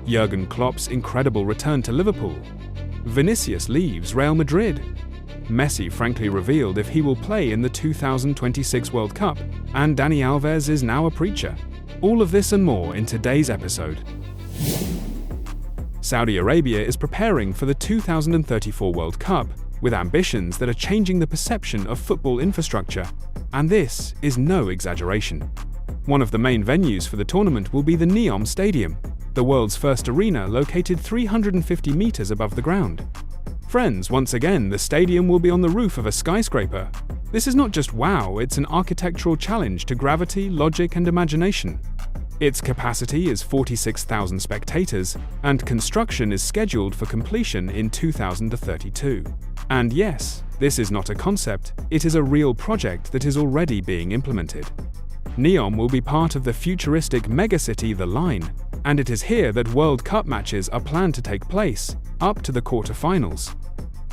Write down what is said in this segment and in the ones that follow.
Jurgen Klopp's incredible return to Liverpool. Vinicius leaves Real Madrid. Messi frankly revealed if he will play in the 2026 World Cup, and Dani Alves is now a preacher. All of this and more in today's episode. Saudi Arabia is preparing for the 2034 World Cup with ambitions that are changing the perception of football infrastructure, and this is no exaggeration. One of the main venues for the tournament will be the NEOM Stadium, the world's first arena located 350 meters above the ground. Friends, once again, the stadium will be on the roof of a skyscraper. This is not just wow, it's an architectural challenge to gravity, logic, and imagination. Its capacity is 46,000 spectators, and construction is scheduled for completion in 2032. And yes, this is not a concept, it is a real project that is already being implemented. NEOM will be part of the futuristic megacity The Line, and it is here that World Cup matches are planned to take place, up to the quarter-finals.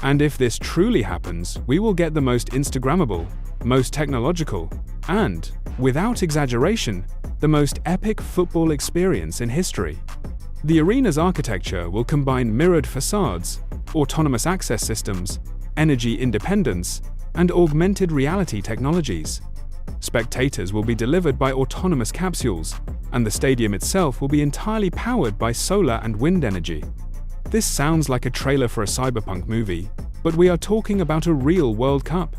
And if this truly happens, we will get the most Instagrammable, most technological, and, without exaggeration, the most epic football experience in history. The arena's architecture will combine mirrored facades, autonomous access systems, energy independence, and augmented reality technologies. Spectators will be delivered by autonomous capsules, and the stadium itself will be entirely powered by solar and wind energy. This sounds like a trailer for a cyberpunk movie, but we are talking about a real World Cup.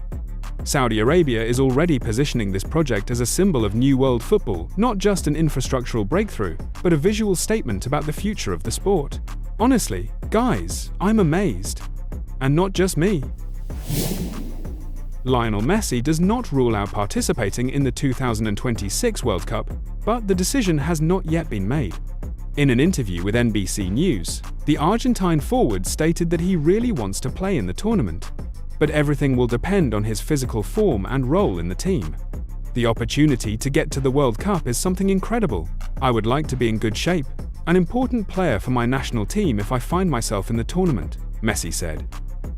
Saudi Arabia is already positioning this project as a symbol of new world football, not just an infrastructural breakthrough, but a visual statement about the future of the sport. Honestly, guys, I'm amazed. And not just me. Lionel Messi does not rule out participating in the 2026 World Cup, but the decision has not yet been made. In an interview with NBC News, the Argentine forward stated that he really wants to play in the tournament, but everything will depend on his physical form and role in the team. The opportunity to get to the World Cup is something incredible. I would like to be in good shape, an important player for my national team if I find myself in the tournament, Messi said.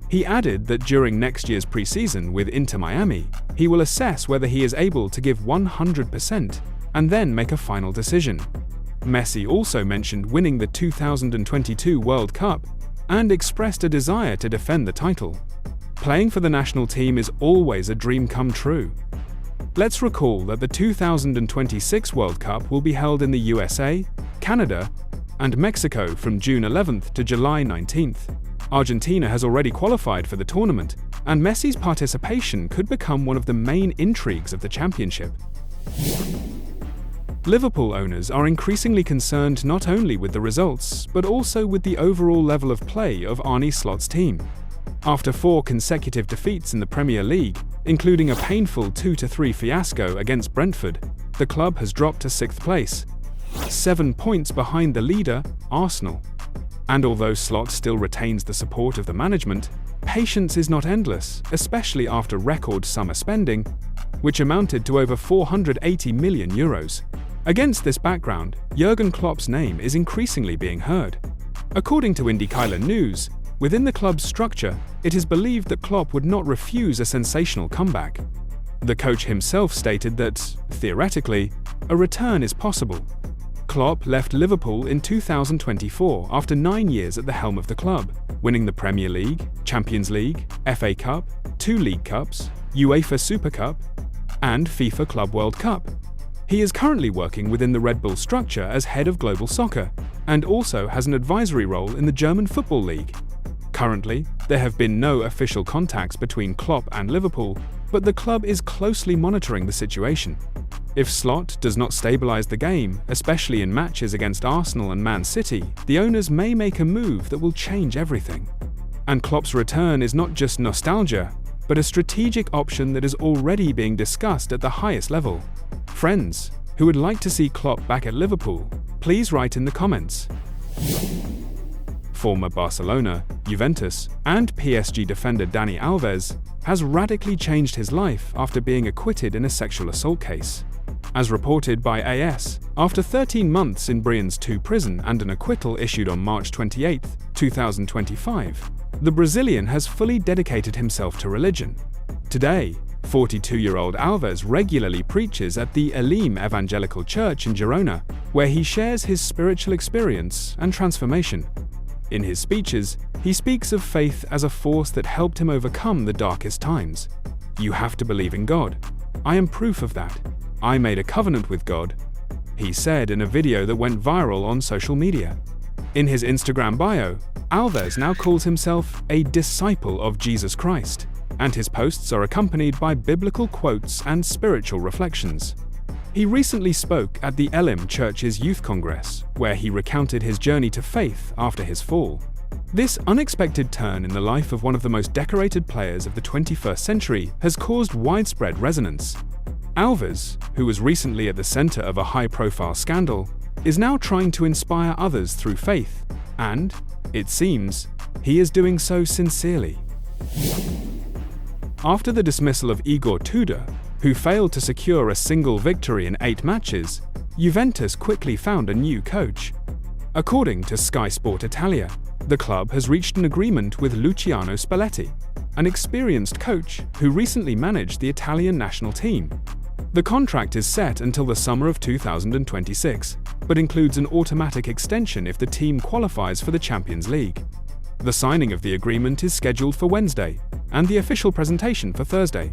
He added that during next year's preseason with Inter Miami, he will assess whether he is able to give 100% and then make a final decision. Messi also mentioned winning the 2022 World Cup and expressed a desire to defend the title. Playing for the national team is always a dream come true. Let's recall that the 2026 World Cup will be held in the USA, Canada, and Mexico from June 11th to July 19th. Argentina has already qualified for the tournament, and Messi's participation could become one of the main intrigues of the championship. Liverpool owners are increasingly concerned not only with the results, but also with the overall level of play of Arne Slot's team. After 4 consecutive defeats in the Premier League, including a painful 2-3 fiasco against Brentford, the club has dropped to 6th place, 7 points behind the leader, Arsenal. And although Slot still retains the support of the management, patience is not endless, especially after record summer spending, which amounted to over €480 million. Against this background, Jurgen Klopp's name is increasingly being heard. According to IndyCar News, within the club's structure, it is believed that Klopp would not refuse a sensational comeback. The coach himself stated that, theoretically, a return is possible. Klopp left Liverpool in 2024 after 9 years at the helm of the club, winning the Premier League, Champions League, FA Cup, 2 League Cups, UEFA Super Cup, and FIFA Club World Cup. He is currently working within the Red Bull structure as head of global soccer, and also has an advisory role in the German Football League. Currently, there have been no official contacts between Klopp and Liverpool, but the club is closely monitoring the situation. If Slot does not stabilize the game, especially in matches against Arsenal and Man City, the owners may make a move that will change everything. And Klopp's return is not just nostalgia, but a strategic option that is already being discussed at the highest level. Friends who would like to see Klopp back at Liverpool, please write in the comments. Former Barcelona, Juventus, and PSG defender Dani Alves has radically changed his life after being acquitted in a sexual assault case. As reported by AS, after 13 months in Brienz 2 prison and an acquittal issued on March 28, 2025, the Brazilian has fully dedicated himself to religion. Today, 42-year-old Alves regularly preaches at the Elim Evangelical Church in Girona, where he shares his spiritual experience and transformation. In his speeches, he speaks of faith as a force that helped him overcome the darkest times. "You have to believe in God. I am proof of that. I made a covenant with God," he said in a video that went viral on social media. In his Instagram bio, Alves now calls himself a disciple of Jesus Christ, and his posts are accompanied by biblical quotes and spiritual reflections. He recently spoke at the Elim Church's Youth Congress, where he recounted his journey to faith after his fall. This unexpected turn in the life of one of the most decorated players of the 21st century has caused widespread resonance. Alves, who was recently at the center of a high-profile scandal, is now trying to inspire others through faith, and, it seems, he is doing so sincerely. After the dismissal of Igor Tudor, who failed to secure a single victory in 8 matches, Juventus quickly found a new coach. According to Sky Sport Italia, the club has reached an agreement with Luciano Spalletti, an experienced coach who recently managed the Italian national team. The contract is set until the summer of 2026, but includes an automatic extension if the team qualifies for the Champions League. The signing of the agreement is scheduled for Wednesday, and the official presentation for Thursday.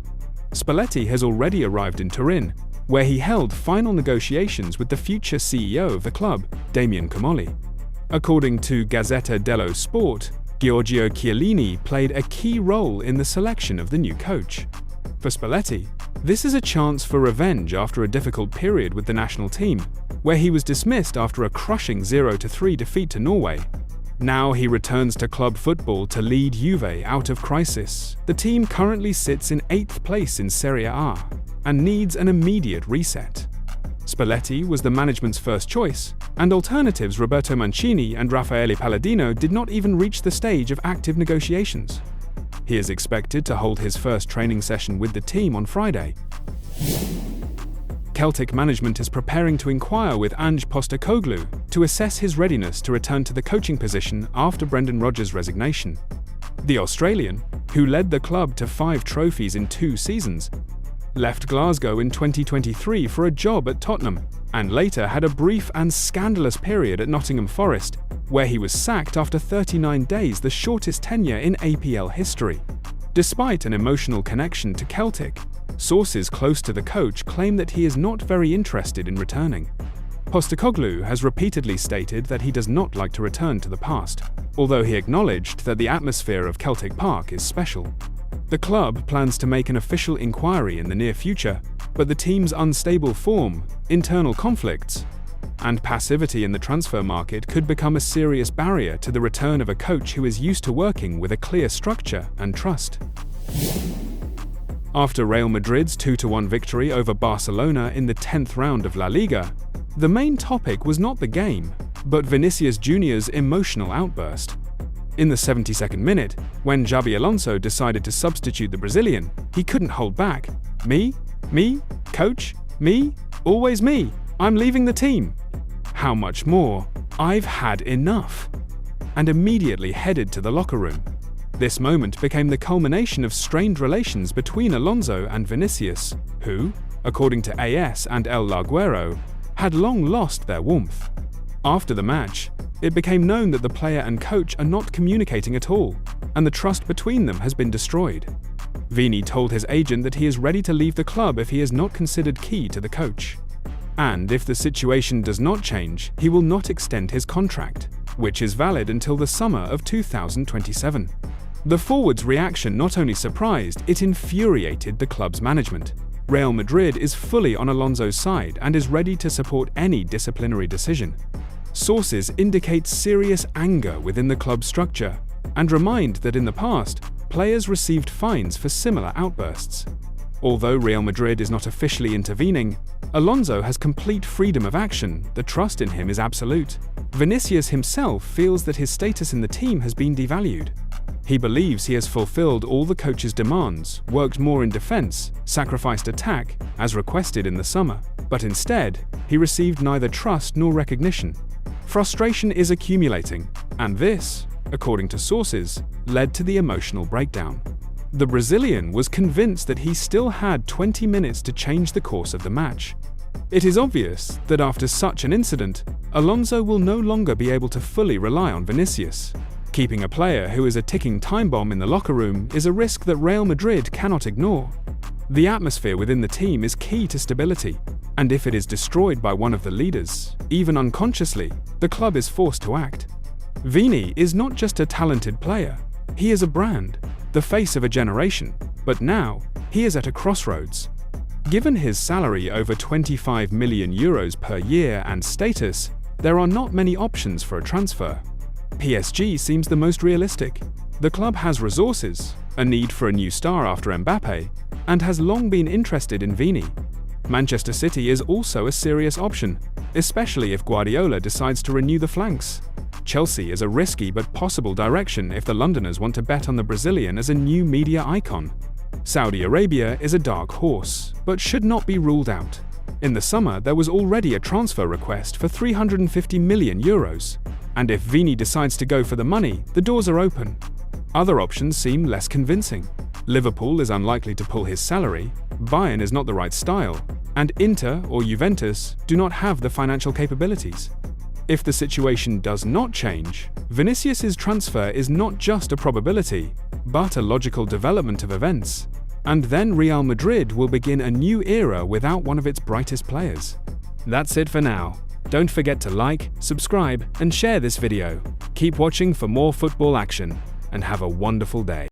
Spalletti has already arrived in Turin, where he held final negotiations with the future CEO of the club, Damian Comolli. According to Gazzetta dello Sport, Giorgio Chiellini played a key role in the selection of the new coach. For Spalletti, this is a chance for revenge after a difficult period with the national team, where he was dismissed after a crushing 0-3 defeat to Norway. Now he returns to club football to lead Juve out of crisis. The team currently sits in 8th place in Serie A and needs an immediate reset. Spalletti was the management's first choice, and alternatives Roberto Mancini and Raffaele Palladino did not even reach the stage of active negotiations. He is expected to hold his first training session with the team on Friday. Celtic management is preparing to inquire with Ange Postecoglou to assess his readiness to return to the coaching position after Brendan Rodgers' resignation. The Australian, who led the club to 5 trophies in 2 seasons, left Glasgow in 2023 for a job at Tottenham, and later had a brief and scandalous period at Nottingham Forest, where he was sacked after 39 days, the shortest tenure in APL history. Despite an emotional connection to Celtic, sources close to the coach claim that he is not very interested in returning. Postecoglou has repeatedly stated that he does not like to return to the past, although he acknowledged that the atmosphere of Celtic Park is special. The club plans to make an official inquiry in the near future, but the team's unstable form, internal conflicts, and passivity in the transfer market could become a serious barrier to the return of a coach who is used to working with a clear structure and trust. After Real Madrid's 2-1 victory over Barcelona in the 10th round of La Liga, the main topic was not the game, but Vinicius Jr.'s emotional outburst. In the 72nd minute, when Xabi Alonso decided to substitute the Brazilian, he couldn't hold back. "Me? Me? Coach? Me? Always me. I'm leaving the team. How much more? I've had enough." And immediately headed to the locker room. This moment became the culmination of strained relations between Alonso and Vinicius, who, according to AS and El Larguero, had long lost their warmth. After the match, it became known that the player and coach are not communicating at all, and the trust between them has been destroyed. Vini told his agent that he is ready to leave the club if he is not considered key to the coach. And if the situation does not change, he will not extend his contract, which is valid until the summer of 2027. The forward's reaction not only surprised, it infuriated the club's management. Real Madrid is fully on Alonso's side and is ready to support any disciplinary decision. Sources indicate serious anger within the club structure and remind that in the past, players received fines for similar outbursts. Although Real Madrid is not officially intervening, Alonso has complete freedom of action. The trust in him is absolute. Vinicius himself feels that his status in the team has been devalued. He believes he has fulfilled all the coach's demands, worked more in defense, sacrificed attack, as requested in the summer, but instead, he received neither trust nor recognition. Frustration is accumulating, and this, according to sources, led to the emotional breakdown. The Brazilian was convinced that he still had 20 minutes to change the course of the match. It is obvious that after such an incident, Alonso will no longer be able to fully rely on Vinicius. Keeping a player who is a ticking time bomb in the locker room is a risk that Real Madrid cannot ignore. The atmosphere within the team is key to stability, and if it is destroyed by one of the leaders, even unconsciously, the club is forced to act. Vini is not just a talented player, he is a brand, the face of a generation, but now, he is at a crossroads. Given his salary over 25 million euros per year and status, there are not many options for a transfer. PSG seems the most realistic. The club has resources, a need for a new star after Mbappe, and has long been interested in Vini. Manchester City is also a serious option, especially if Guardiola decides to renew the flanks. Chelsea is a risky but possible direction if the Londoners want to bet on the Brazilian as a new media icon. Saudi Arabia is a dark horse, but should not be ruled out. In the summer, there was already a transfer request for 350 million euros, and if Vini decides to go for the money, the doors are open. Other options seem less convincing. Liverpool is unlikely to pull his salary, Bayern is not the right style, and Inter or Juventus do not have the financial capabilities. If the situation does not change, Vinicius's transfer is not just a probability, but a logical development of events. And then Real Madrid will begin a new era without one of its brightest players. That's it for now. Don't forget to like, subscribe, and share this video. Keep watching for more football action, and have a wonderful day.